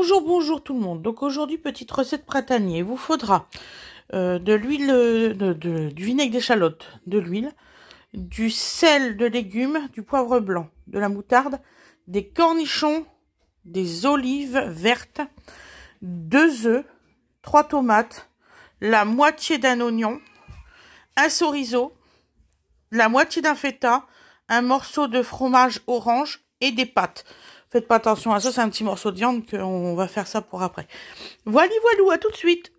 Bonjour, bonjour tout le monde. Donc aujourd'hui, petite recette printanier. Il vous faudra de l'huile, du vinaigre d'échalote, de l'huile, du sel de légumes, du poivre blanc, de la moutarde, des cornichons, des olives vertes, 2 œufs, 3 tomates, la moitié d'un oignon, un chorizo, la moitié d'un feta, un morceau de fromage orange et des pâtes. Faites pas attention à ça, c'est un petit morceau de viande qu'on va faire ça pour après. Voilà, voilou, à tout de suite.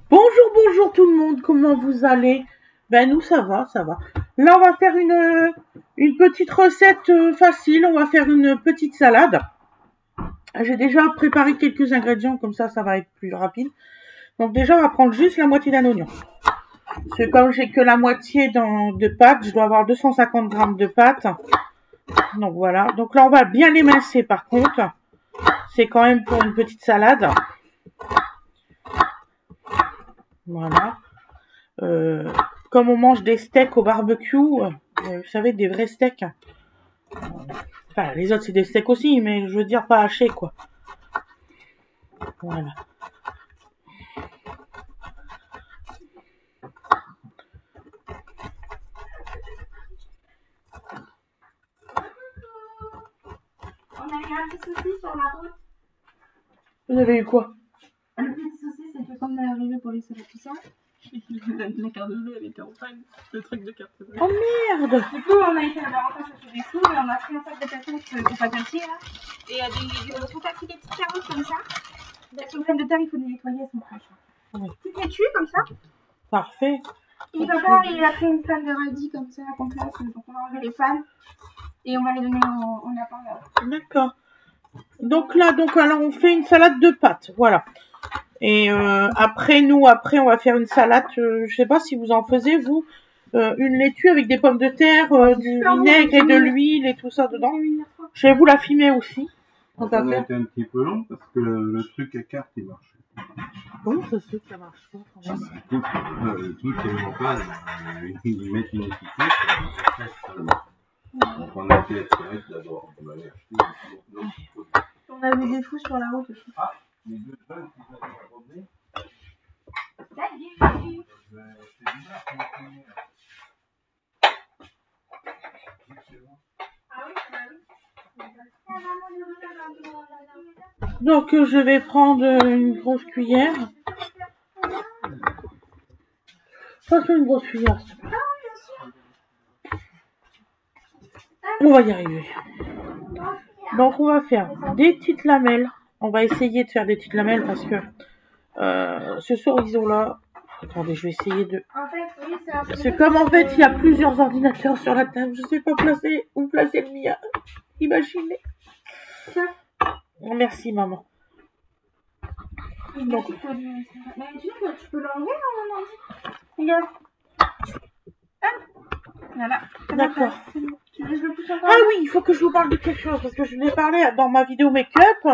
Bonjour, bonjour tout le monde, comment vous allez? Ben nous ça va, ça va. Là on va faire une petite recette facile, on va faire une petite salade. J'ai déjà préparé quelques ingrédients, comme ça va être plus rapide. Donc déjà on va prendre juste la moitié d'un oignon. Parce que comme j'ai que la moitié de pâtes, je dois avoir 250 grammes de pâtes. Donc voilà. Donc là, on va bien l'émincer par contre. C'est quand même pour une petite salade. Voilà. Comme on mange des steaks au barbecue, vous savez, des vrais steaks. Enfin, les autres, c'est des steaks aussi, mais je veux dire pas hachés, quoi. Voilà. On a eu un petit souci sur la route. Vous avez eu quoi? Le petit souci, c'est que quand on est arrivé pour les salades tout ça, la carte de bleu, elle était en panne. Le truc de carte de bleu. Oh merde! Du coup, on a été là-bas encore chercher des sous et on a pris un sac de patates pour pas cacher là. Et on a pris des petites carottes comme ça. Parce que les pommes de terre, il faut les nettoyer, elles sont fraîches. Oui. Tu les tues comme ça. Parfait. Et papa, il a pris une panne de radis comme ça, complète. Donc on va enlever les pannes et on va les donner en lapin là. D'accord. Donc là, alors on fait une salade de pâtes, voilà. Et après, on va faire une salade, je sais pas si vous en faisiez, vous, une laitue avec des pommes de terre, du vinaigre et de l'huile et tout ça dedans. Je vais vous la filmer aussi. On a été un petit peu long parce que le truc à carte, il marchait. Comment ça se fait que ça marche pas quand même? Écoute, le truc, ils n'ont pas, ils mettent une étiquette, donc on a été attirés d'abord, on l'avait acheté. On a vu des fous sur la route aussi. Ah, les deux jeunes qui sont revenus. Salut! C'est bizarre qu'on a fini. Donc je vais prendre une grosse cuillère. Ça c'est une grosse cuillère. On va y arriver. Donc on va faire des petites lamelles. On va essayer de faire des petites lamelles parce que ce chorizo là. Attendez, je vais essayer de. En fait, oui, c'est un peu. C'est comme en fait il y a plusieurs ordinateurs sur la table. Je sais pas où placer le mien. Imaginez. Merci maman. Donc. Mais tu sais que tu peux l'enlever mon ordi. Regarde. Hop. Voilà. D'accord. Tu veux que je le pousse encore? Ah oui, il faut que je vous parle de quelque chose parce que je l'ai parlé dans ma vidéo make-up.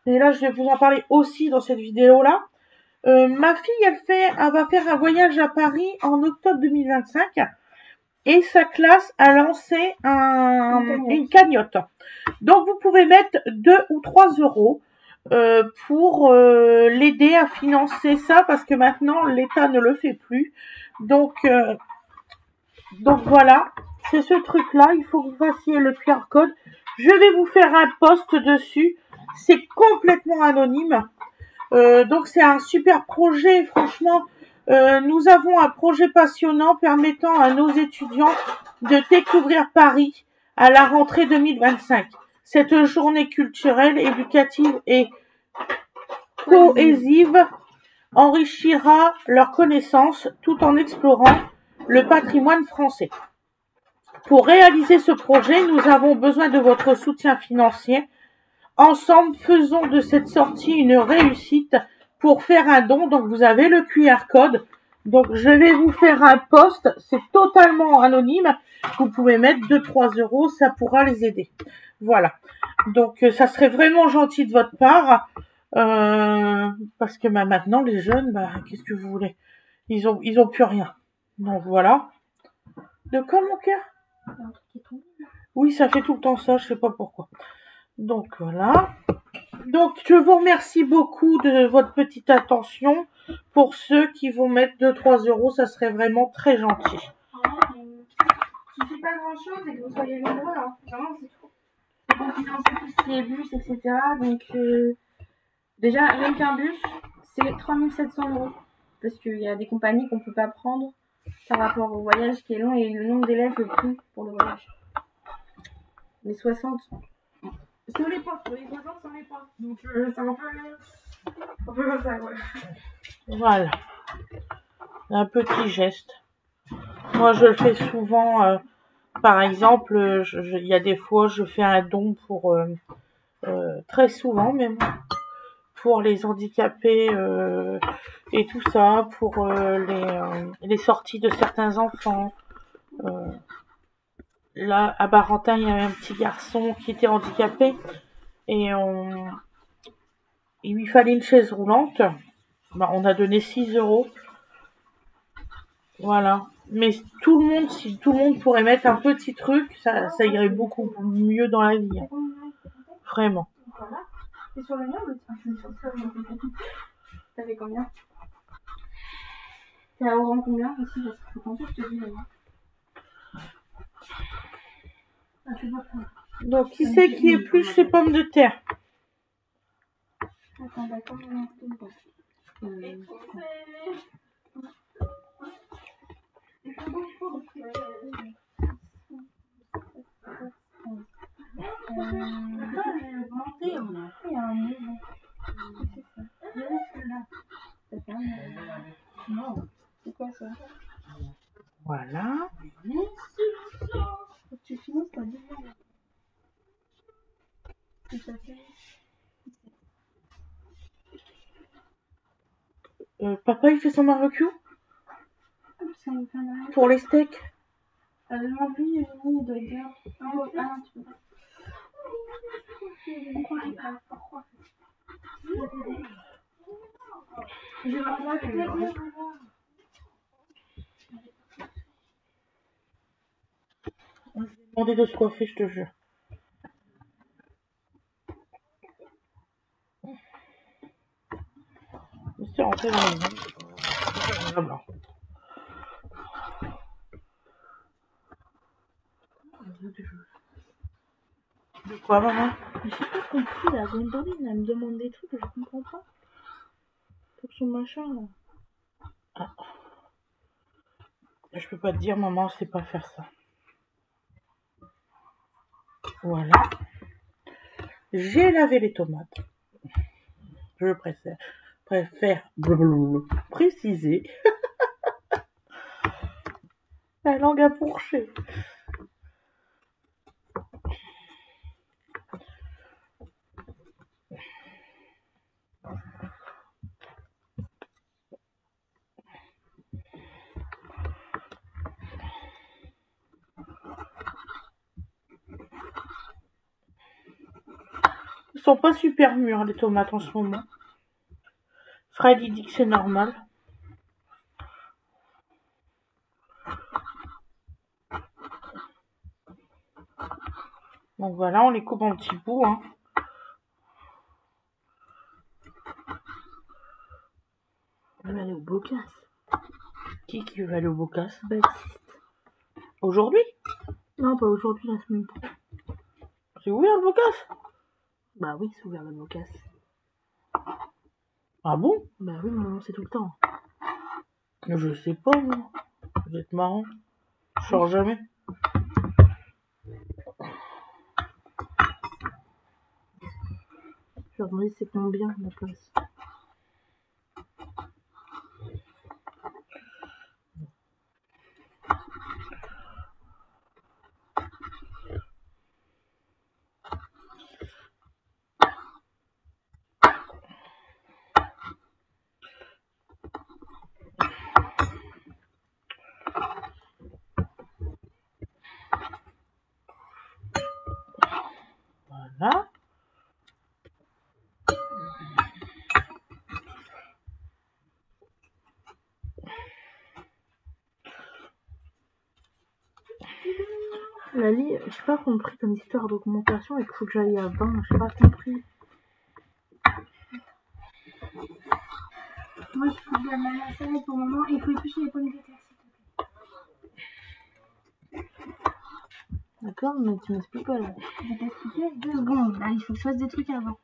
Et là, je vais vous en parler aussi dans cette vidéo-là. Ma fille, elle va faire un voyage à Paris en octobre 2025. Et sa classe a lancé une cagnotte. Donc, vous pouvez mettre 2 ou 3 euros pour l'aider à financer ça parce que maintenant, l'État ne le fait plus. Donc voilà, c'est ce truc-là. Il faut que vous fassiez le QR code. Je vais vous faire un post dessus. C'est complètement anonyme. Donc c'est un super projet, franchement. Nous avons un projet passionnant permettant à nos étudiants de découvrir Paris à la rentrée 2025. Cette journée culturelle, éducative et cohésive enrichira leurs connaissances tout en explorant le patrimoine français. Pour réaliser ce projet, nous avons besoin de votre soutien financier. Ensemble, faisons de cette sortie une réussite pour faire un don. Donc, vous avez le QR code. Donc, je vais vous faire un post. C'est totalement anonyme. Vous pouvez mettre 2-3 euros. Ça pourra les aider. Voilà. Donc, ça serait vraiment gentil de votre part. Parce que maintenant, les jeunes, qu'est-ce que vous voulez? Ils ont plus rien. Donc voilà. De quoi, mon cœur? Il y a un truc qui est tombé, là. Oui, ça fait tout le temps ça, je sais pas pourquoi. Donc voilà. Donc je vous remercie beaucoup de votre petite attention. Pour ceux qui vont mettre 2-3 euros, ça serait vraiment très gentil. Je ne fais pas grand chose et que vous soyez nombreux, hein. Vraiment, c'est tout. C'est pour financer tout ce qui est bus, etc. Donc, déjà, rien qu'un bus, c'est 3700 euros. Parce qu'il y a des compagnies qu'on ne peut pas prendre par rapport au voyage qui est long et le nombre d'élèves pris pour le voyage. Les 60 sont les profs, les 60 sont les profs. Donc, c'est un peu comme ça, ouais. Voilà. Un petit geste. Moi, je le fais souvent. Par exemple, il y a des fois, je fais un don pour très souvent même pour les handicapés et tout ça, pour les sorties de certains enfants. Là, à Barentin, il y avait un petit garçon qui était handicapé et il lui fallait une chaise roulante. Bah, on a donné 6 euros. Voilà. Mais tout le monde, si tout le monde pourrait mettre un petit truc, ça irait beaucoup mieux dans la vie. Vraiment. Voilà. C'est sur le mien ou c'est sur le mien? T'avais combien? T'es à Oran combien aussi? Parce qu'il faut compter, je te dis maintenant. Ah, c'est bon. Donc, qui c'est qui épluche les pommes de terre? Attends, d'accord, c'est quoi ça? Voilà. Faut que tu finisses ta deuxième. Papa, il fait son barbecue pour les steaks. Demande-lui, il doit être bien. Ah non, tu peux pas. Pourquoi? Je vais voir avec lui. On s'est demandé de se coiffer, je te jure. C'est rentré dans la maison. Voilà. De quoi, maman? Mais j'ai pas compris, la Gwendoline, elle me demande des trucs que je comprends pas. Pour son machin, là. Ah. Je peux pas te dire, maman, je sais pas faire ça. Voilà. J'ai lavé les tomates. Je préfère préciser. La langue à fourcher. Ils sont pas super mûrs, les tomates, en ce moment. Freddy dit que c'est normal. Donc voilà, on les coupe en petits bouts, hein. On va aller au Bocas. Qui veut aller au Bocas? Baptiste. Aujourd'hui? Non, pas aujourd'hui, la semaine pro. C'est ouvert le Bocas? Bah oui, c'est ouvert le Bocas. Ah bon? Bah oui, maman, c'est tout le temps. Je sais pas, moi. Vous êtes marrant. Je sors jamais. Je leur demandais c'est combien la place. Voilà. Lali, j'ai pas compris ton histoire d'augmentation et qu'il faut que j'aille à 20, j'ai pas compris. Moi je suis de la salade pour le moment et il faut éplucher les pommes de terre. D'accord, mais tu m'expliques pas là. Je vais t'expliquer 2 secondes. Là, il faut que je fasse des trucs avant.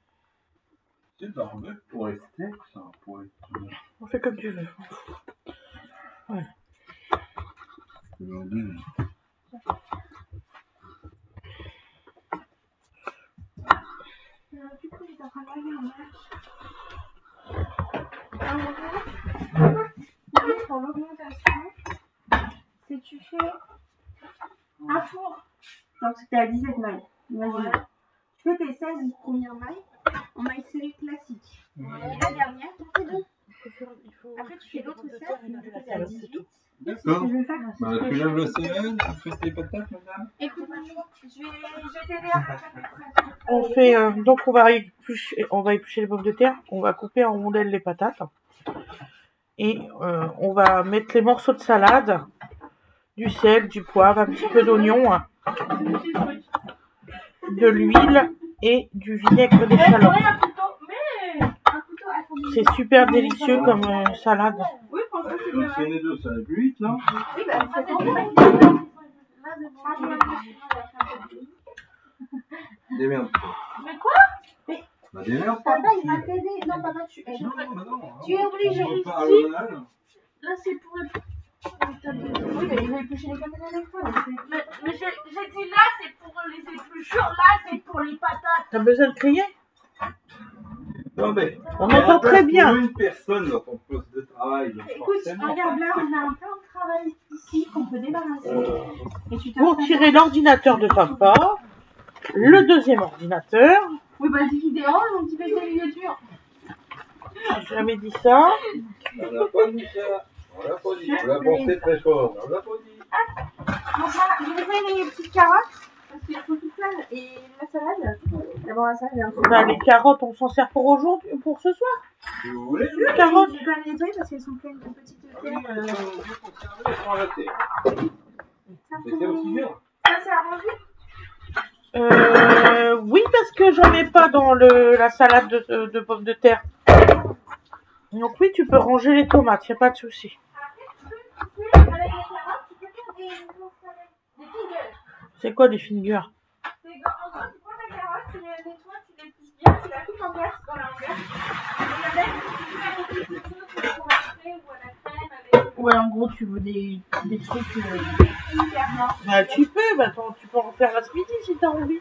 C'est normal pour les steaks, ça, pour les... On fait comme tu veux. Ouais. Du coup, j'étais en train de regarder un match. Pour l'augmentation, si tu fais un four, genre que c'était à 17 mailles, imagine. Tu fais tes 16 premières mailles en maille serrée classique. Et la dernière, tu en fais 2. Après, tu fais l'autre 16, donc tu fais à 18. D'accord. C'est ce que je vais faire. Bah, tu lèves le semaine, tu fais tes patates, madame. Écoute, je vais t'aider à faire. On fait donc on va éplucher les pommes de terre, on va couper en rondelles les patates et on va mettre les morceaux de salade, du sel, du poivre, un petit peu d'oignon, de l'huile et du vinaigre d'échalote. C'est super délicieux comme salade. Oui, franchement, c'est Donc, c'est les deux, ça va plus vite, non? Oui, bah, c'est bon. Démerde-toi. Mais quoi? Bah, démerde-toi. Papa, il va t'aider. Non, papa, tu es Non, bah non. Tu es obligé On ici. repart à l'hôpital. Là, c'est pour... Oui, mais il va éplucher les patates avec toi. Mais j'ai dit là, c'est pour les épluchures, là, c'est pour les patates. T'as besoin de crier? Non, mais... On entend très bien. Pour une personne dans ton poste de travail. Donc Écoute, forcément. regarde là, on a un plan de travail ici qu'on peut débarrasser. Et tu Pour tirer l'ordinateur de papa, le deuxième ordinateur. Oui, bah, dis qu'il dérange, mon petit PC miniature. J'ai jamais dit ça. On n'a pas dit ça. On l'a pas dit. On l'a pensé très fort. On l'a pas dit. Bon, ça, je vais faire les petites carottes. Parce qu'elles sont toutes seules. Et la salade. D'abord la salade et ensuite. Bah, les carottes, on s'en sert pour aujourd'hui, pour ce soir. Si vous voulez. Les carottes. Je dois les nettoyer parce qu'elles sont pleines de petites Ah oui, terres. elles sont bien conservées, elles sont à la terre. Ça, Mais c'est aussi bien. c'est arrangé. Oui, parce que j'en ai pas dans la salade de pommes de terre. Donc oui, tu peux ranger les tomates, y a pas de souci. Avec les carottes, tu peux faire des fingers. C'est quoi des fingers? En gros, tu prends ta carotte, tu les nettoies, tu les plies bien, tu la coupes en glace dans la longueur. Et avec, tu peux faire des petites choses pour la crème ou à la crème avec. Ouais, en gros, tu veux des trucs... Hyper bon. Bah, tu peux, bah, attends, tu peux en faire la smoothie si t'as envie.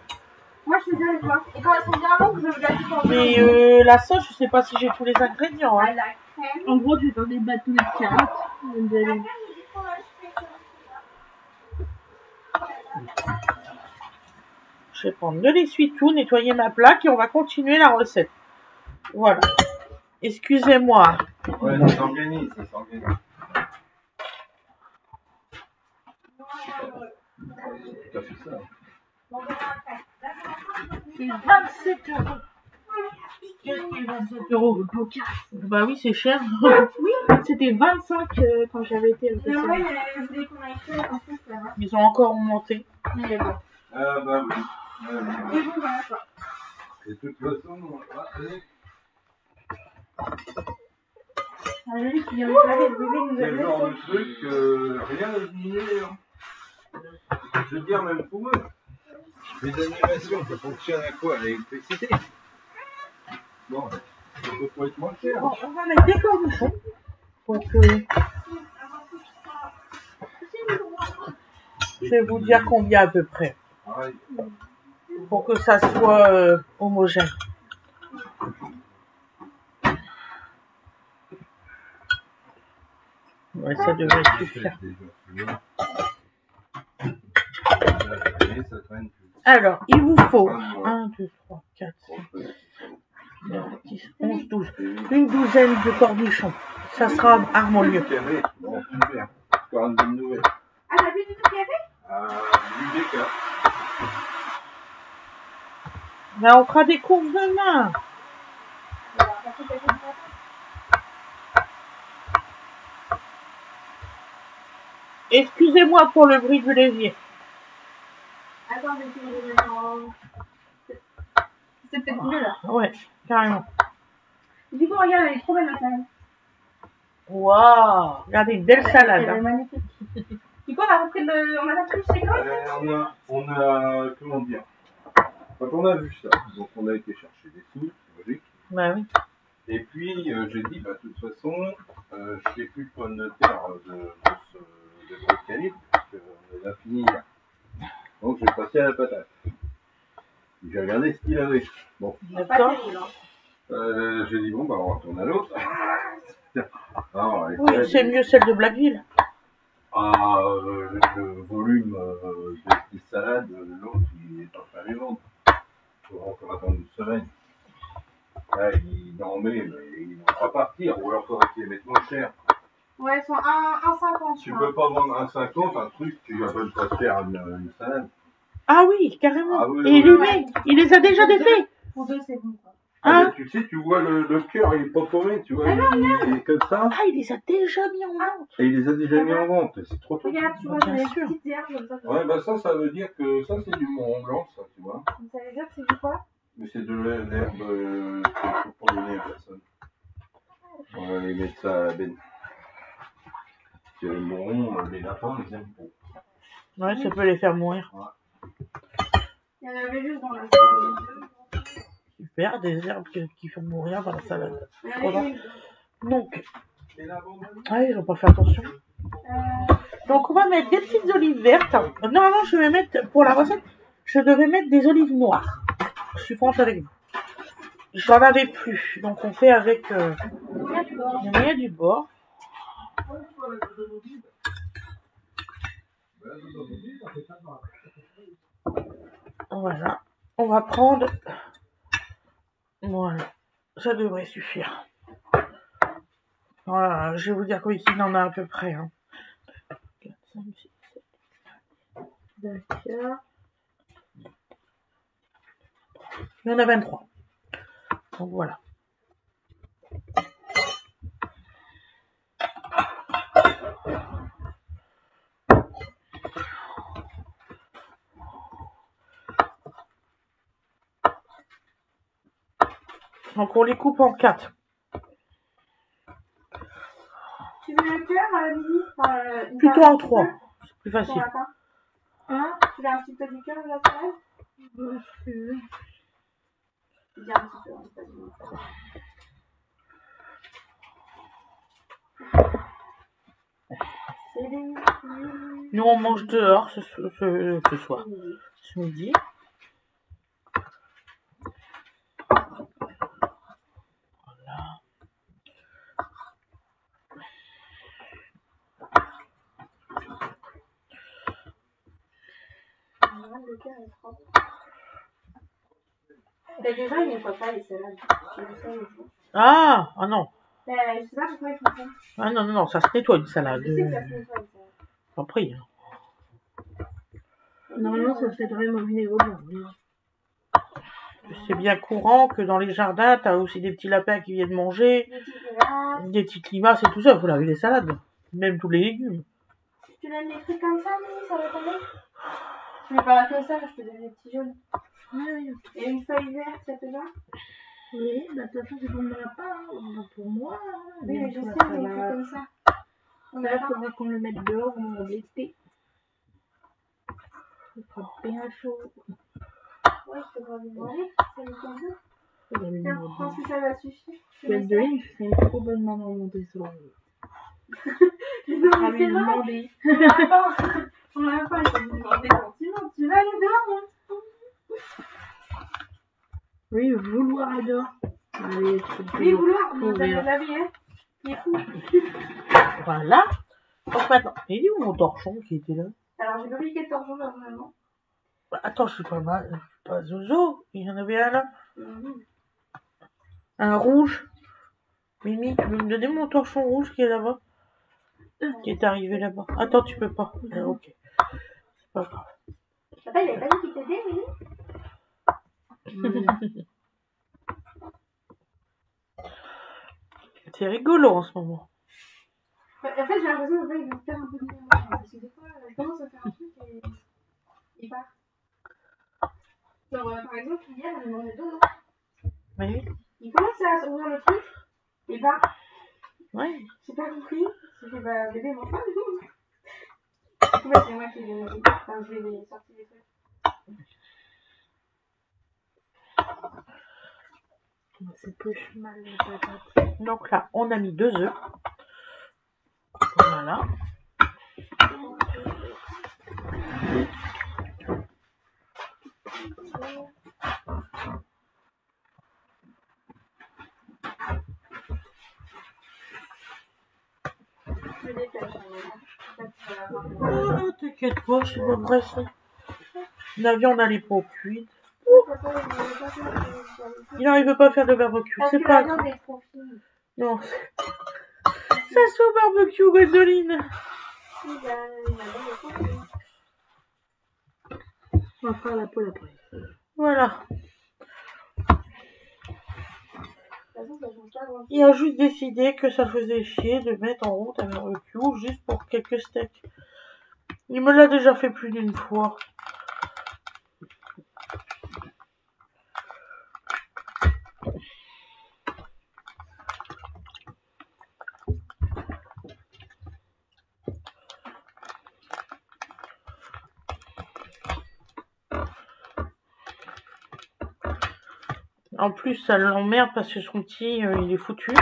Moi, je fais ça avec toi. Et quand elles sont bien longues, je la coupe en deux. Mais la sauce, je sais pas si j'ai tous les ingrédients. À Hein. la crème. En gros, tu fais des bâtons de carottes. Après, je dis qu'on va acheter ça. Je vais prendre de l'essuie-tout, nettoyer ma plaque et on va continuer la recette. Voilà. Excusez-moi. Ouais, ça s'organise, ça s'organise. T'as fait ça. C'est 27 €. Qu'est-ce que c'est 27 € le podcast? Bah oui, c'est cher. Oui. C'était 25 quand j'avais été au Mais PCA. ouais, je voulais qu'on aille faire en fait là. Ils ont encore augmenté. Mais bon. Ah bah oui. Et bon, voilà quoi. Et de toute façon, allez. Ah, j'ai vu qu'il y avait pas de bébé, nous C'est le genre avons de truc, rien à diminuer. Hein. Je veux dire, même pour eux. Les animations, ça fonctionne à quoi? À l'électricité? Bon, ça peut pas être moins cher. Bon, on va mettre des cornichons. Donc, je vais vous dire combien à peu près. Pareil. Pour que ça soit homogène. Ouais, ça devrait suffire. Alors, il vous faut 1, 2, 3, 4, 5, 10, 11, 12. Une douzaine de cornichons. Ça sera harmonieux. Bon, super. Encore une bonne nouvelle. Ah, t'as vu du tout qu'il y avait? Du DK. Là, on fera des courses demain. Excusez-moi pour le bruit du levier. hein, j'ai essayé de mettre en... C'est peut-être mieux là. Ouais, carrément. Du coup, regarde, elle est trop belle la salade. Waouh, regardez, une belle salade. Elle est Hein. magnifique. Du coup, on a repris on a repris chez quoi? On a, comment dire, quand on a vu ça, donc on a été chercher des sous, c'est logique. Bah oui. Et puis j'ai dit, bah, de toute façon, je fais plus de pommes de terre de gros calibre, parce qu'on les a fini hier. Donc je vais passer à la patate. J'ai regardé ce qu'il avait. Bon, Pas D'accord. terrible, hein. j'ai dit, bon, bah, on va retourner à l'autre. Alors, Oui, c'est mieux celle de Blackville. le volume des salades, l'autre, il est en train de les vendre. Il faut encore attendre une semaine. Là, il en met, mais ils vont pas partir. Ou alors, il faudrait qu'ils les mettent moins cher. Ouais, ils sont 1,50. Tu peux pas vendre un 50, un truc, tu vas même pas faire une salade. Ah oui, carrément. Ah oui, Et il oui, les oui. met, il les a déjà défaits. Pour deux, c'est bon, quoi. Hein? Mais tu sais, tu vois le cœur, il est pas paumé, tu vois, il est comme ça. Ah, il les a déjà mis en vente. Et il les a déjà mis en vente, c'est trop tôt. Regarde, tu vois, Bien c'est des sûr. petites herbes comme ça. Ouais, bah ça veut dire que ça, c'est du moron blanc, ça, tu vois. Ça veut dire que c'est du quoi? Mais c'est de l'herbe qu'il faut pas donner à personne. On va aller mettre ça à la benne. Parce que les morons, les lapins, ils aiment pas. Ouais, ça peut les faire mourir. Il y en avait juste dans la salade. Super, des herbes qui font mourir dans la salade. Il y en avait une. Donc, Et la bande, ah, ils ont pas fait attention. Donc, on va mettre des petites olives vertes. Normalement, je vais mettre, pour la recette, je devais mettre des olives noires. Je suis franche avec vous. J'en avais plus. Donc, on fait avec le moyen du bord. Voilà. On va prendre... Voilà. Ça devrait suffire. Voilà. Je vais vous dire combien il en a à peu près. Hein. 4, 5, 6, 7. D'accord. Il y en a 23. Donc voilà. Donc on les coupe en 4. Tu veux le cœur, Lily? Plutôt en 3. C'est plus facile. Hein? Tu veux un petit peu du cœur de la salade? Dis un petit peu, hein, c'est pas du tout. Nous on mange dehors ce soir. Ce midi. Voilà. Le cœur est propre. Mais déjà, ils ne nettoient pas les salades. J'ai vu ça l'autre jour. Ah non. Je sais pas pourquoi ils font ça. Ah non, ça se nettoie une salade. Je sais que ça se nettoie une salade. Pas pris. Normalement, ça se fait vraiment au vinaigre blanc. C'est bien courant que dans les jardins, t'as aussi des petits lapins qui viennent manger, Les petits limaces. des petites limaces et tout ça. Faut laver les salades. Même tous les légumes. Tu donnes des trucs comme ça, Lily, ça va tomber? Je mets pas que ça, je te donne des petits jaunes. Oui, Et une feuille verte, ça te va? oui, bah, de toute façon, c'est pour mon lapin, hein, pour moi. Oui, mais je sais, ça mais il va. fait comme ça. On Là, a il pas. faudra qu'on le mette dehors au moment de l'été. Il fera bien chaud. Ouais, je te vois demander. Ça me convient. Il va Tiens, le je pense que ça va suffire. L'huile d'olive, c'est une trop bonne maman montée sur la rue. Non, On va mais lui c'est vrai. demander. On n'a pas, il faut lui demander gentiment. Tu vas aller dehors, hein? Oui, vouloir aller dehors. Allez, Oui, vouloir, mais courir. t'as la vie, hein? Il est fou. Voilà. Donc maintenant, il est où mon torchon qui était là? Alors, j'ai pas oublié quel torchon, là, vraiment. Bah, attends, je suis pas mal. Je suis pas zozo. Il y en avait un là. Un rouge. Mimi, tu peux me donner mon torchon rouge qui est là-bas? Qui est arrivé là-bas. Attends, tu peux pas. Ah, ok. C'est pas grave. Papa, il avait pas dit qu'il t'aidait, Lily? C'est rigolo en ce moment. En fait, j'ai l'impression que papa, il veut faire un peu de merde. Parce que des fois, je commence à faire un truc et il part. Genre, par exemple, hier, on en a deux. Oui. Il commence à ouvrir le truc, et bah, Ouais. j'ai pas compris. J'ai fait, bah, bébé, mange pas. Du coup, bah, c'est moi qui vais les... Enfin, je vais les sortir les trucs. C'est plus mal les patates. Donc là, on a mis 2 œufs. Voilà. Je me dépêche, Oh, t'inquiète pas, je suis pas pressée. La viande, elle est pas cuite. Il n'arrive pas à faire de barbecue. Parce C'est que pas la grave. viande est trop fine. Non. Ça se fait au barbecue, Gwendoline. Oui, bah, la viande est trop fine. On va faire la poêle après. Voilà. De toute façon, ça change pas grand-chose. Il a juste décidé que ça faisait chier de mettre en route un barbecue juste pour quelques steaks. Il me l'a déjà fait plus d'une fois. En plus, ça l'emmerde parce que son petit, il est foutu.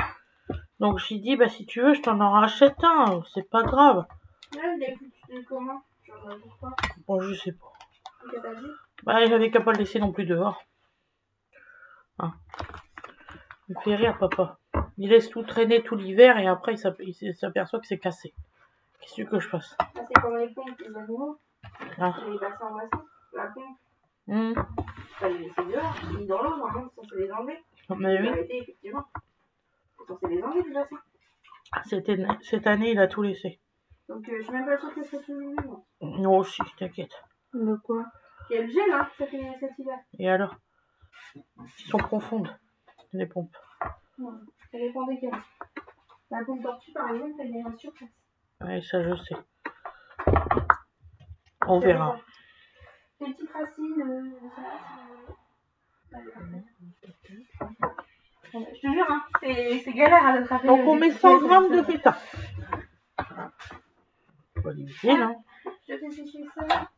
Donc j'ai dit, bah si tu veux, je t'en en rachète un. C'est pas grave. Là, il est foutu de comment? Genre, pourquoi? Bon, je sais pas. Tu t'as pas dit? Bah, il avait qu'à pas le laisser non plus dehors. Hein. Il fait rire, papa. Il laisse tout traîner tout l'hiver et après, il s'aperçoit que c'est cassé. Qu'est-ce que tu veux que je fasse? Ça, c'est comme les pompes des animaux. Ah. Les bassins en bassin. La pompe. Mmh. Enfin, les laisser dehors. Mis dans l'eau, normalement, c'est censé les enlever. Mais oui. Arrêter, effectivement. C'est censé les enlever, du bassin. Cette année, il a tout laissé. Donc, je suis même pas sûre que c'est toujours lui, moi. Non, aussi, t'inquiète. De quoi? Il y a le gel, hein, cet hiver. Et alors? Ils sont profondes, les pompes. Non, ça dépend desquelles. La pompe tortue, par exemple, elle est en surface. Ouais, ça, je sais. On verra. Les petites racines, je te jure, hein, c'est galère à attraper. Donc, on met 100 grammes de feta. Pas difficile, hein? Je fais sécher ça.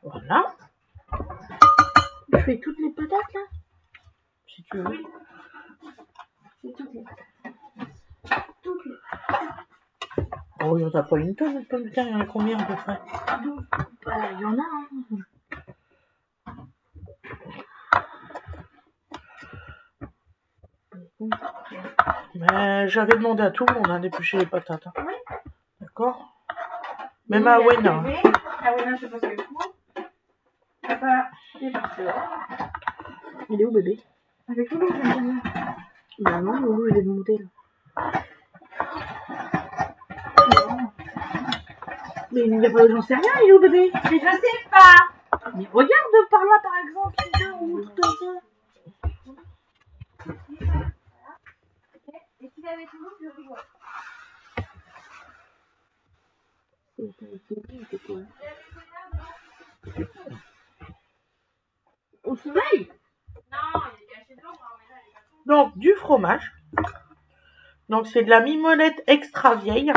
Voilà. Je fais toutes les patates là? Si tu veux. Oui. C'est toutes les patates. Toutes les Oh, il n'y en a pas une tonne de pommes de terre. Il y en a combien à peu près? Bah, il y en a, hein. Mais j'avais demandé à tout le monde hein, d'éplucher les patates. Hein. Oui. D'accord? Même à Wena. À Wena, je sais pas ce qu'elle fout. Papa est parti dehors. Il est où bébé? Avec Loulou, je me dis. Bah non, Loulou il est monté là. Mais il n'y a pas, j'en sais rien, il est où bébé? Mais je sais pas. Mais regarde par là par exemple, il est où comme ça? Et s'il avait Loulou, je rigole. C'est quoi? Au soleil? Non, il est caché dedans, mais là, il est pas tout. Donc, du fromage. Donc, c'est de la mimolette extra vieille.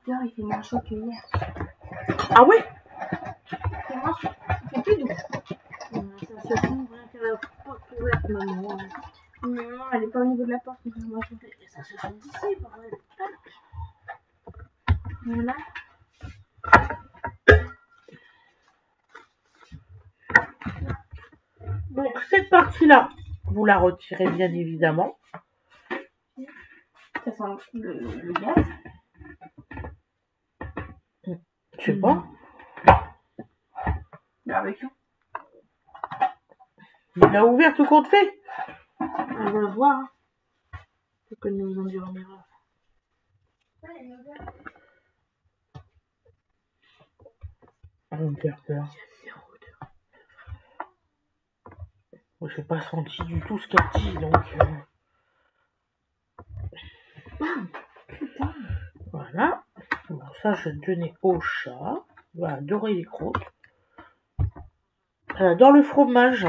D'ailleurs, il fait moins chaud que hier. Ah ouais? C'est moins chaud. Il fait plus doux. Ça sent rien qu'à la porte ouverte, maman. Non, elle est pas au niveau de la porte, il fait moins chaud. Ça se sent d'ici, bordel. Voilà. Donc, cette partie-là, vous la retirez bien évidemment. Ça sent le gaz. Je sais pas. Barbecue. Il l'a ouvert tout compte fait. On va voir. Hein. Faut que nous en dure en erreur. On me fait peur. J'ai pas senti du tout ce qu'elle dit, donc... Voilà. Bon, ça, je vais donner au chat. Il va adorer les croûtes. Elle adore le fromage.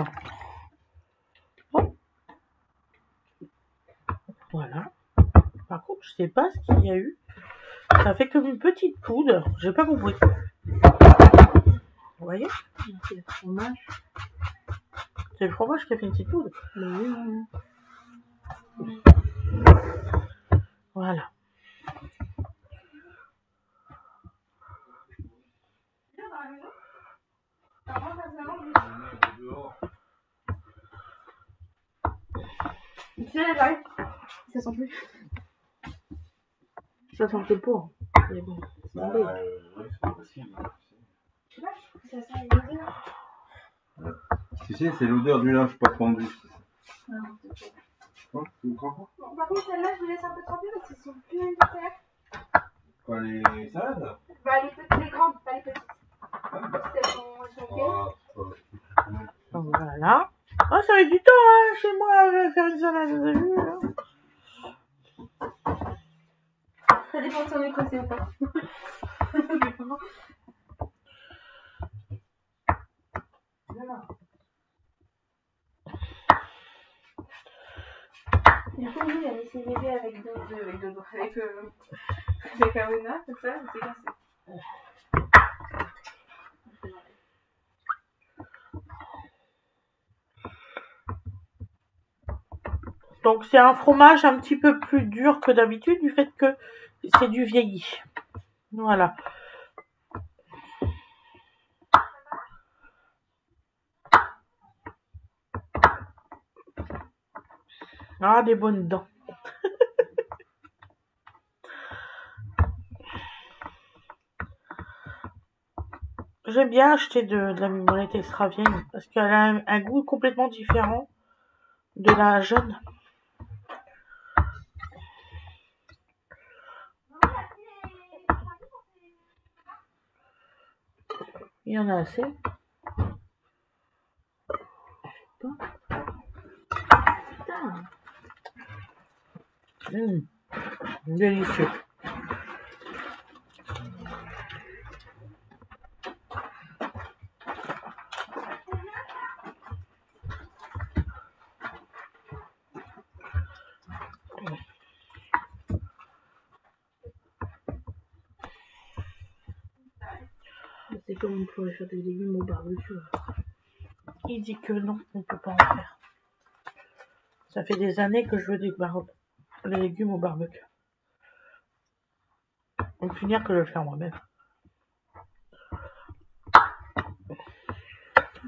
Oh. Voilà. Par contre, je sais pas ce qu'il y a eu. Ça fait comme une petite poudre. J'ai pas compris. Vous voyez? C'est le fromage. C'est le fromage qui a fait une petite poudre. Mais oui. Voilà. Tu sais, j'arrive. Ça sent plus. Ça sentait pas. Mais bon, c'est Bah, tombé. ouais, c'est possible. Je sais pas, ça sent les odeurs. Tu sais, c'est l'odeur du linge pas tendu. Non, Hein, tu me comprends? bon, par contre, celle-là, je vous laisse un peu tremper parce qu'ils sont plus alimentaires. Quoi, les salades? Bah, les grandes, pas les petites. Les petites, elles sont ok. Voilà. Ah, ça met du temps, hein, chez moi, à faire une salade de jus, là. Ça dépend si on est pressé ou pas. Du coup, lui, il a laissé bébé avec avec Aruna, comme ça, c'est cassé. Donc, c'est un fromage un petit peu plus dur que d'habitude, du fait que c'est du vieilli. Voilà. Ah, des bonnes dents. J'aime bien acheter de la mimolette extra vieille parce qu'elle a un goût complètement différent de la jeune. Il y en a assez. Putain. Délicieux. C'est comme on pourrait faire des légumes au barbecue. Il dit que non, on peut pas en faire. Ça fait des années que je veux des légumes au barbecue. On peut finir que de le faire moi-même.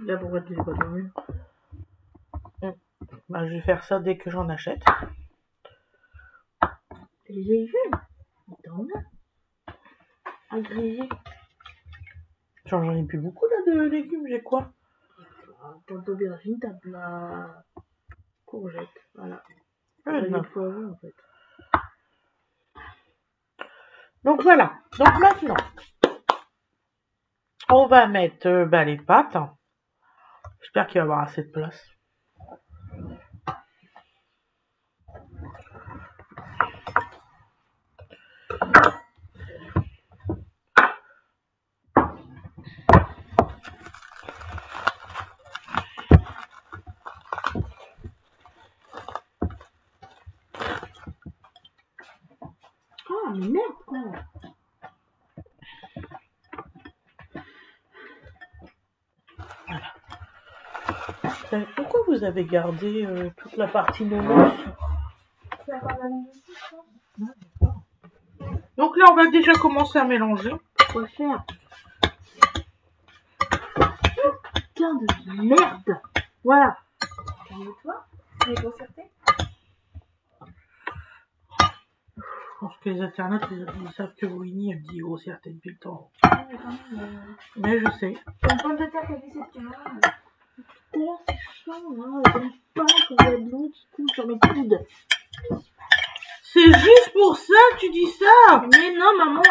Là, pourquoi tu l'as pas dormi? Bah, je vais faire ça dès que j'en achète. Les légumes? T'en as? À griller? Genre, j'en ai plus beaucoup là de légumes, j'ai quoi? T'as d'aubergine, t'as de la courgette. Voilà. Non. Du poivron en fait. Donc voilà. Donc maintenant, on va mettre les pâtes. J'espère qu'il va y avoir assez de place. Ah, mais merde, quoi. Pourquoi vous avez gardé toute la partie nonos? Donc là, on va déjà commencer à mélanger. Quoi faire? Putain de merde. Voilà. Calme-toi. On est concerté. Parce que les internautes, ils savent que Winnie, elle dit grossièreté depuis le temps. Mais je sais. C'est une pomme de terre qui a dit cette caméra. Tout à l'heure, c'est chiant, hein. J'aime pas quand il y a de l'eau qui coule sur mes coudes. C'est juste pour ça que tu dis ça. Mais non, maman.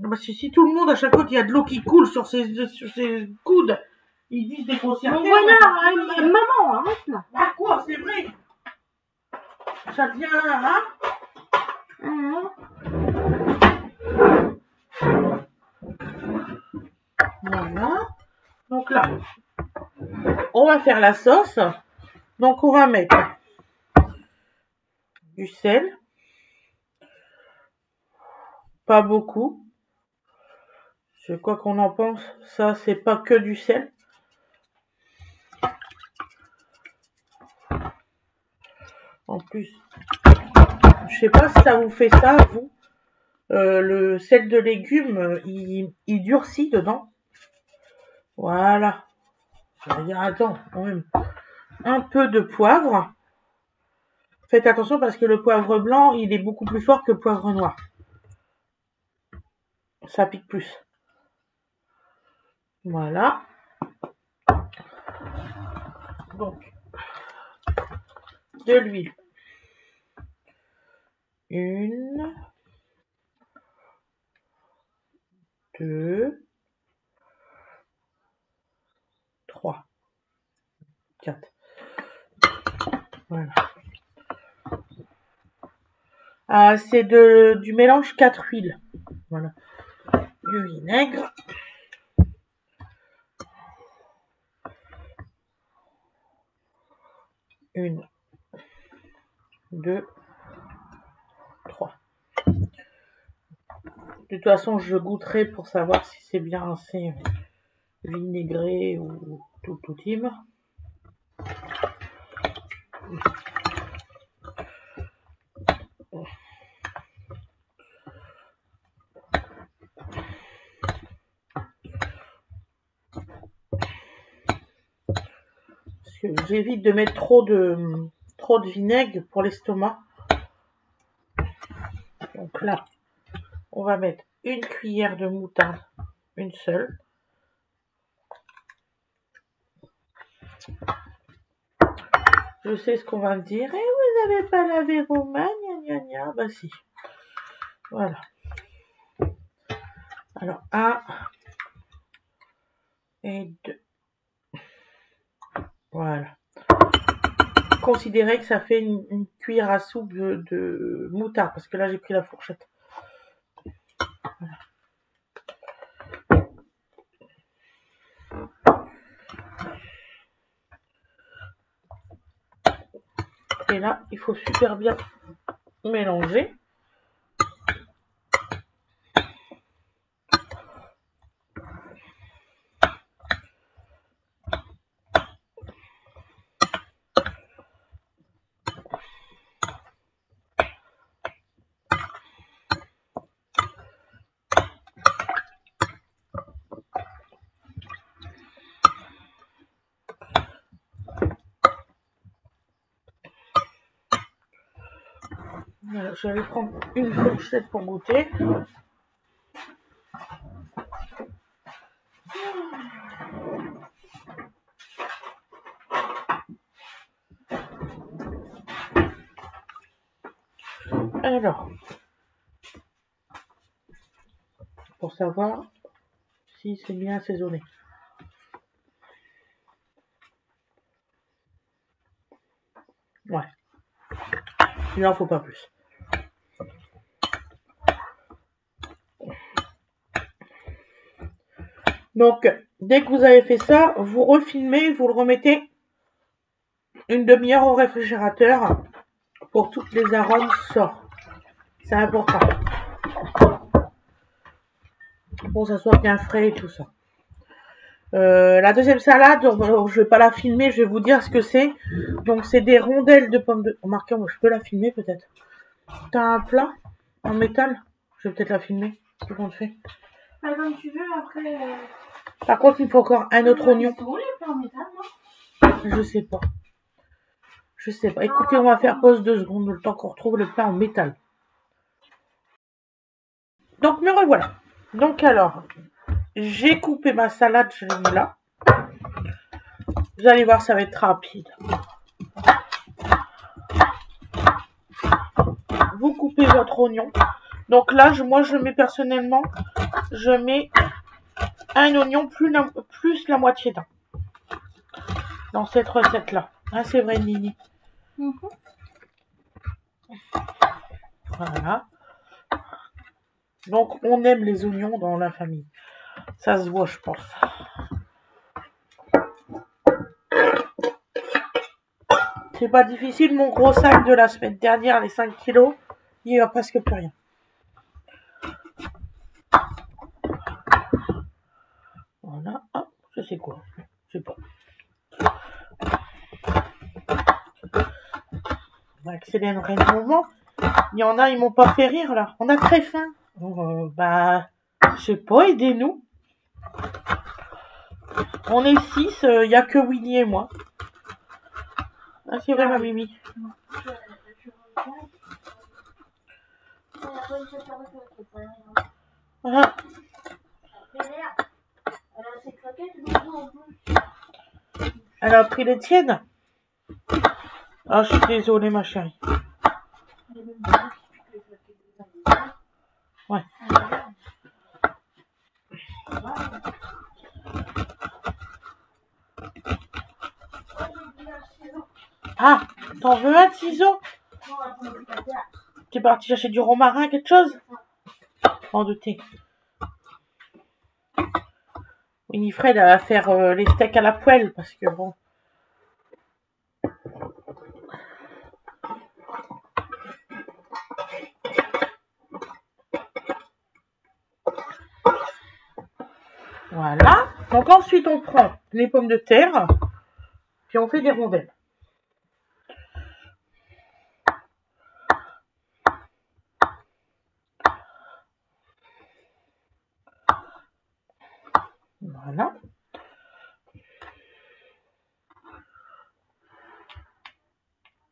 Parce que si tout le monde, à chaque fois qu'il y a de l'eau qui coule sur ses coudes, Ils disent des grossièretés. Bon, voilà, maman, arrête là. Ah quoi, c'est vrai. Ça devient, hein? Voilà. Donc là, on va faire la sauce. Donc on va mettre du sel. Pas beaucoup. C'est quoi qu'on en pense? Ça, c'est pas que du sel. En plus, je sais pas si ça vous fait ça, vous. Le sel de légumes, il durcit dedans. Voilà. Attends, quand même. Un peu de poivre. Faites attention parce que le poivre blanc, il est beaucoup plus fort que le poivre noir. Ça pique plus. Voilà. Donc, de l'huile. 1, 2, 3, 4. Voilà. Ah, c'est du mélange 4 huiles. Voilà. Du vinaigre. Une, 2, 3. De toute façon, je goûterai pour savoir si c'est bien assez vinaigré ou tout team. J'évite de mettre trop de vinaigre pour l'estomac. Donc là, on va mettre une cuillère de moutarde, une seule. Je sais ce qu'on va me dire. Et vous n'avez pas lavé vos mains, gna gna gna. Bah si. Voilà. Alors, 1 et 2. Voilà. Considérez que ça fait une cuillère à soupe de moutarde, parce que là j'ai pris la fourchette. Voilà. Et là, il faut super bien mélanger. Voilà, je vais prendre une fourchette pour goûter. Alors, pour savoir si c'est bien assaisonné. Ouais. Il n'en faut pas plus. Donc, dès que vous avez fait ça, vous refilmez, vous le remettez une demi-heure au réfrigérateur pour que tous les arômes sortent. C'est important. Pour que ça soit bien frais et tout ça. La deuxième salade, je vais pas la filmer, je vais vous dire ce que c'est. Donc, c'est des rondelles de pommes de... Remarquez, moi, je peux la filmer peut-être. T'as un plat en métal? Je vais peut-être la filmer. Qu'est-ce qu'on fait? Bah, comme tu veux, après... Par contre, il faut encore un autre oignon. C'est bon, les plats en métal, non? Je sais pas. Je sais pas. Écoutez, on va faire pause 2 secondes, le temps qu'on retrouve le plat en métal. Donc, me revoilà. Donc, alors, j'ai coupé ma salade, je l'ai mis là. Vous allez voir, ça va être rapide. Vous coupez votre oignon. Donc là, moi, je mets personnellement, je mets un oignon plus la moitié d'un. dans cette recette-là. Ah, c'est vrai, Nini. Voilà. Donc, on aime les oignons dans la famille. Ça se voit, je pense. C'est pas difficile, mon gros sac de la semaine dernière, les 5 kilos, il n'y a presque plus rien. Voilà. Ah, ça c'est quoi? Je sais pas. On va accélérer le mouvement. Il y en a, ils m'ont pas fait rire là. On a très faim. Bah, je sais pas, aidez-nous. On est 6, il n'y a que Winnie et moi. Ah, c'est vrai, ma Mimi. Ah. Elle a pris les tiennes. Ah, je suis désolée, ma chérie. Ouais. Ah, t'en veux un ciseau? T'es parti chercher du romarin, quelque chose? En douter. Winifred, elle va faire les steaks à la poêle, parce que bon... Voilà. Donc ensuite, on prend les pommes de terre, puis on fait des rondelles. Voilà.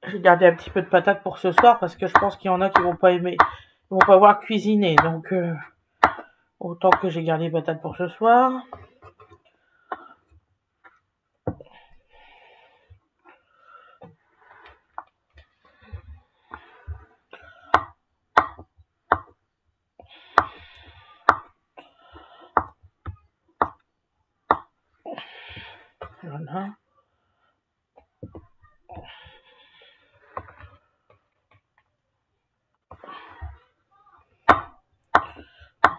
J'ai gardé un petit peu de patates pour ce soir parce que je pense qu'il y en a qui vont pas aimer, ils vont pas voir cuisiner. Donc autant que j'ai gardé les patates pour ce soir. Voilà.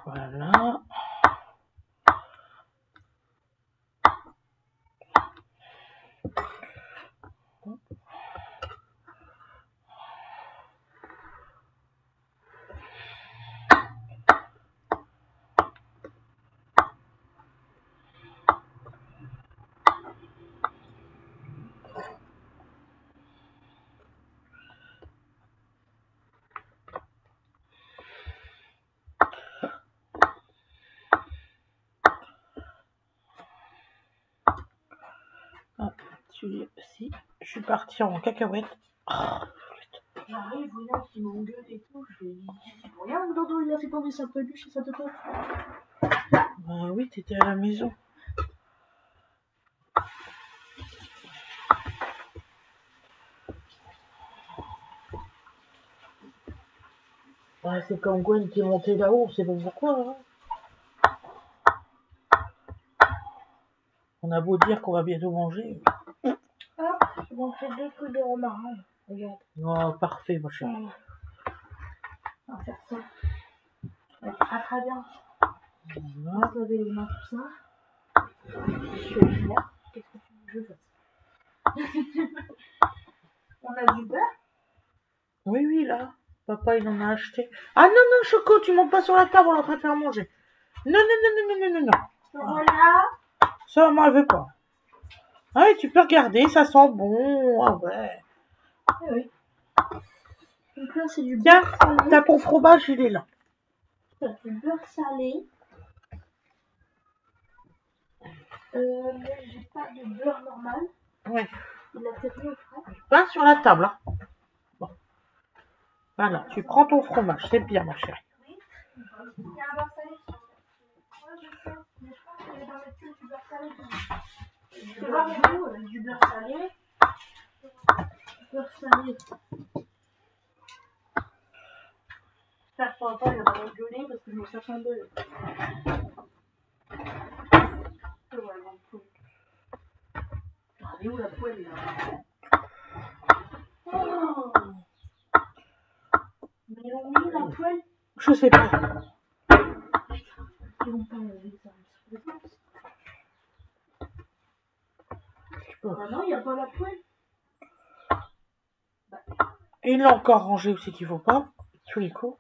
Voilà. Ah, celui-ci, je suis partie en cacahuète. Oh, J'arrive, William qui m'engueule et tout. Je lui dis, regarde, Dodo, il a fait tomber sa peluche et ça te plaît. bah oui, t'étais à la maison. Ouais, c'est comme Gwen qui est montée là-haut, on sait pas pourquoi. Hein. On a beau dire qu'on va bientôt manger. Hop, je vais montrer 2 trucs de romarin. Regarde. Oh, parfait, ma chérie. Voilà. On va faire ça. Ouais, très bien. On Voilà. va se laver les mains, tout ça. Je vais le faire. Qu'est-ce que tu veux que je fasse? On a du beurre. Oui, oui, là. Papa, il en a acheté. Ah non, non, Choco, tu montes pas sur la table, on est en train de faire manger. Non, non, non, non, non, non, non, non. Voilà. Ça, moi, je veux pas. Ah oui, tu peux regarder, ça sent bon. Ah ouais. Eh oui. Donc là, c'est du Tiens, beurre salé. t'as ton fromage, il est là. Du beurre salé. Mais j'ai pas de beurre normal. Ouais. Il a peut-être mis au frais. Pas sur la table, hein. Bon. Voilà, tu prends ton fromage, c'est bien, ma chérie. Il y a un beurre salé. Ouais, je sais. Mais je pense que je vais mettre que du beurre salé. Je vais voir du beurre salé. Beurre salé. J'espère que papa il va pas m'engueuler parce que je me cherche un peu. Et où la poêle là? Oh. Mais ils l'ont mis la poêle? Je sais pas. Ils vont pas laver ça. Ah non, il n'y a pas la poêle. Et il l'a encore rangé aussi qu'il faut pas. Tous les coups.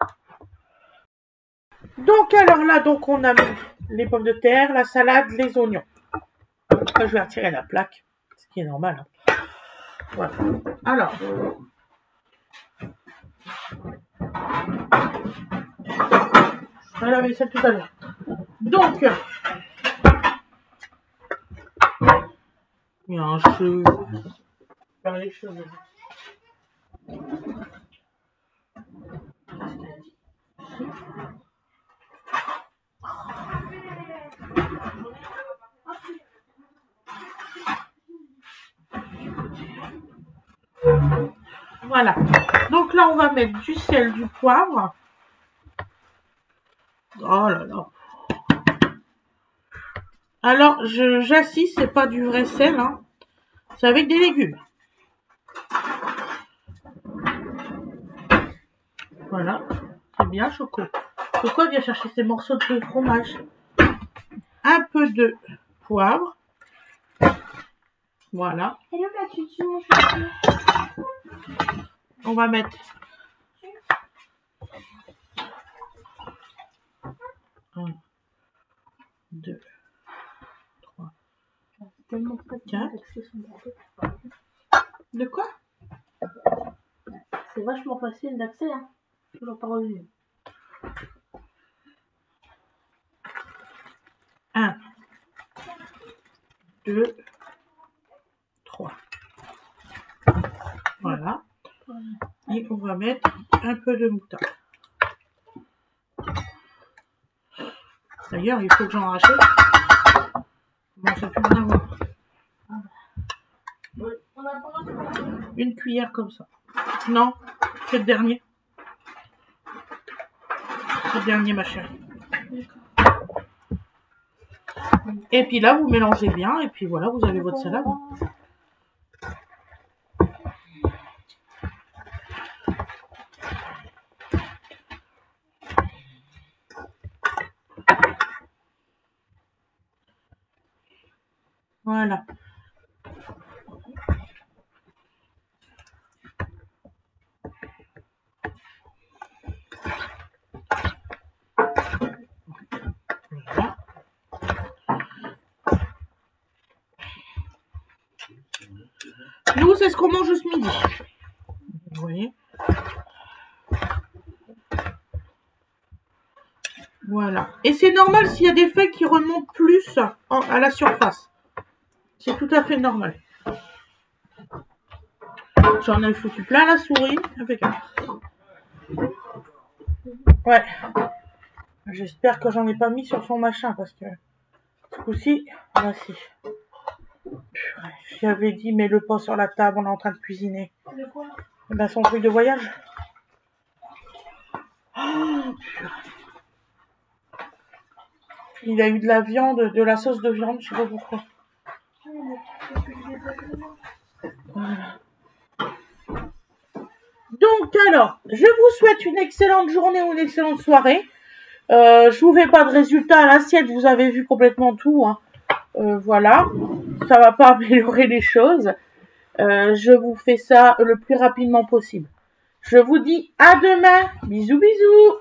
Donc alors là, donc on a mis les pommes de terre, la salade, les oignons. Je vais retirer la plaque, ce qui est normal. Hein. Voilà. Alors. Je vais laver ça tout à l'heure. Donc. Il y a un cheveu. Faire les cheveux. Voilà. Donc là, on va mettre du sel, du poivre. Oh là là. Alors, j'assiste, c'est pas du vrai sel, hein. C'est avec des légumes. Voilà. C'est bien, Choco. Choco vient chercher ses morceaux de fromage. Un peu de poivre. Voilà. Elle est où la tutu, mon chouchou? On va mettre 1, 2, 3, 4. De quoi? C'est vachement facile d'accès, hein. Toujours pas revenu. 1, 2, 3. Voilà. Et on va mettre un peu de moutarde. D'ailleurs, il faut que j'en rachète. Bon, ça peut en avoir. Une cuillère comme ça. Non, c'est le dernier. C'est le dernier, ma chérie. Et puis là, vous mélangez bien. Et puis voilà, vous avez votre salade. Voilà. Nous, c'est ce qu'on mange ce midi. Vous voyez? Voilà. Et c'est normal s'il y a des feuilles qui remontent plus à la surface. C'est tout à fait normal. J'en ai foutu plein la souris. Impeccable. Ouais. J'espère que j'en ai pas mis sur son machin parce que ce coup-ci, voici. J'avais dit, mets-le pas sur la table, on est en train de cuisiner. Et ben, son truc de voyage. Oh, il a eu de la viande, de la sauce de viande, je sais pas pourquoi. Voilà. Donc alors, je vous souhaite une excellente journée ou une excellente soirée. Je vous fais pas de résultat à l'assiette, vous avez vu complètement tout. Hein. Voilà, ça va pas améliorer les choses. Je vous fais ça le plus rapidement possible. Je vous dis à demain. Bisous, bisous.